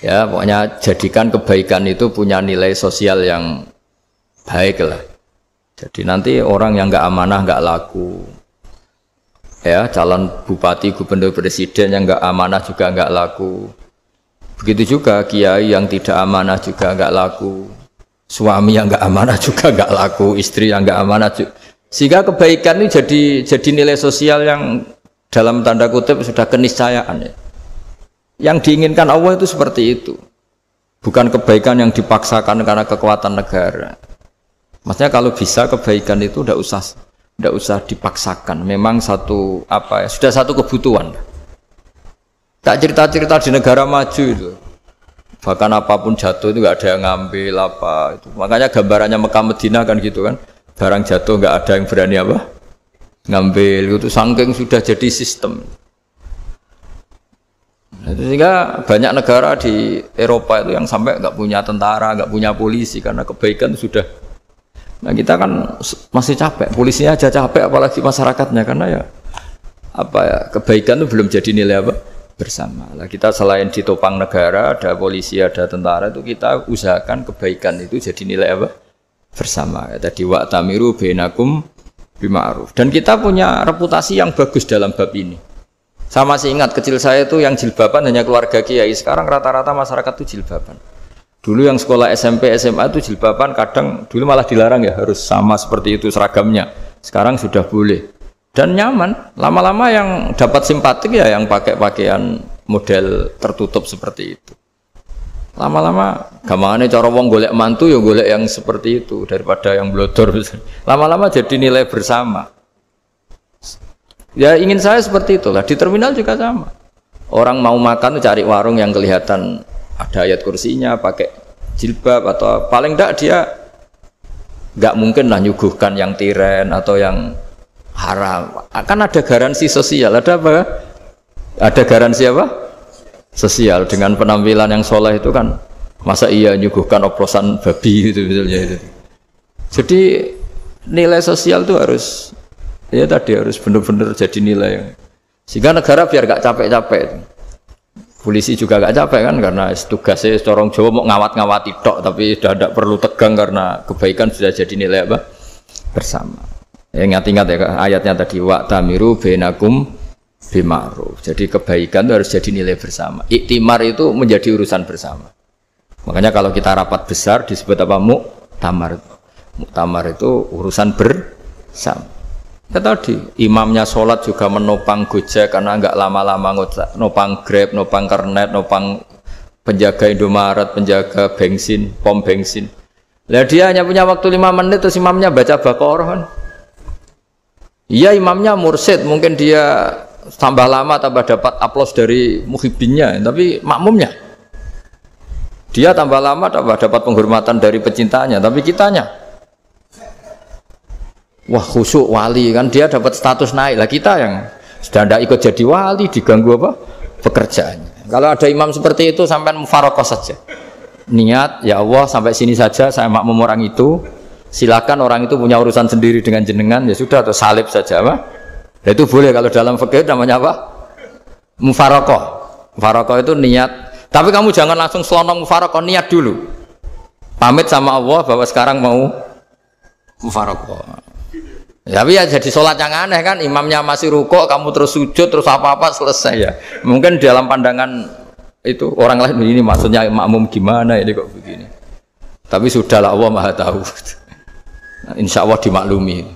Ya, pokoknya jadikan kebaikan itu punya nilai sosial yang baik lah. Jadi nanti orang yang nggak amanah nggak laku. Ya, calon bupati, gubernur, presiden yang nggak amanah juga nggak laku. Begitu juga kiai yang tidak amanah juga nggak laku. Suami yang nggak amanah juga nggak laku, istri yang nggak amanah juga. Sehingga kebaikan ini jadi nilai sosial yang dalam tanda kutip sudah keniscayaan ya. Yang diinginkan Allah itu seperti itu, bukan kebaikan yang dipaksakan karena kekuatan negara. Maksudnya kalau bisa kebaikan itu tidak usah dipaksakan. Memang satu sudah satu kebutuhan. Tak cerita-cerita di negara maju itu. Bahkan apapun jatuh itu nggak ada yang ngambil apa itu. Makanya gambarannya Mekah Madinah kan gitu kan. Barang jatuh nggak ada yang berani ngambil itu, saking sudah jadi sistem. Sehingga banyak negara di Eropa itu yang sampai nggak punya tentara, nggak punya polisi karena kebaikan itu sudah. Nah kita kan masih capek, polisinya aja capek apalagi masyarakatnya karena kebaikan itu belum jadi nilai bersama. Nah, kita selain ditopang negara, ada polisi, ada tentara itu kita usahakan kebaikan itu jadi nilai bersama. Tadi wa'tamiru bainakum bima'ruf. Dan kita punya reputasi yang bagus dalam bab ini. Saya masih ingat kecil saya itu yang jilbaban hanya keluarga kiai. Sekarang rata-rata masyarakat itu jilbaban. Dulu yang sekolah SMP, SMA itu jilbaban kadang dulu malah dilarang ya, harus sama seperti itu seragamnya. Sekarang sudah boleh. Dan nyaman. Lama-lama yang dapat simpatik ya yang pakai pakaian model tertutup seperti itu. Lama-lama gampangane cara wong golek mantu ya golek yang seperti itu daripada yang blodor. Lama-lama jadi nilai bersama. Ya ingin saya seperti itulah. Di terminal juga sama. Orang mau makan cari warung yang kelihatan ada ayat kursinya, pakai jilbab atau paling enggak dia enggak mungkin lah nyuguhkan yang tiren atau yang haram. Akan ada garansi sosial. Ada apa? Ada garansi apa? Sosial dengan penampilan yang soleh itu kan. Masa iya nyuguhkan oplosan babi gitu misalnya itu. Jadi nilai sosial itu harus harus benar-benar jadi nilai. Sehingga negara biar gak capek-capek. Polisi juga gak capek kan karena tugasnya corong Jawa mau ngawat-ngawati tok tapi sudah tidak perlu tegang karena kebaikan sudah jadi nilai bersama. Ingat-ingat ya ayatnya tadi wa'tamiru bainakum bima'ruf. Jadi kebaikan itu harus jadi nilai bersama. Iktimar itu menjadi urusan bersama. Makanya kalau kita rapat besar disebut apa? Muktamar. Muktamar itu urusan bersama. Ya tadi imamnya sholat juga menopang Gojek karena enggak lama-lama nopang Grab, nopang Kernet, nopang penjaga Indomaret, penjaga bensin, pom bensin. Lah dia hanya punya waktu 5 menit terus imamnya baca Baqarah kan. Iya imamnya mursyid, mungkin dia tambah lama tambah dapat aplaus dari muhibbinnya, tapi makmumnya dia tambah lama tambah dapat penghormatan dari pecintanya, tapi kitanya wah khusyuk wali kan dia dapat status naik lah, kita yang sudah tidak ikut jadi wali diganggu pekerjaannya. Kalau ada imam seperti itu sampai mufaroqah saja, niat ya Allah sampai sini saja saya makmum orang itu. Silakan orang itu punya urusan sendiri dengan jenengan ya sudah atau salib saja nah, itu boleh kalau dalam fikih namanya apa? Mufaroqah. Mufaroqah itu niat. Tapi kamu jangan langsung selonong mufaroqah, niat dulu. Pamit sama Allah bahwa sekarang mau mufaroqah. Tapi ya jadi sholat yang aneh kan, imamnya masih rukuk, kamu terus sujud, terus apa-apa selesai ya. Mungkin dalam pandangan itu orang lain ini maksudnya makmum gimana ini kok begini. Tapi sudahlah Allah Maha tahu. Insya Allah dimaklumi.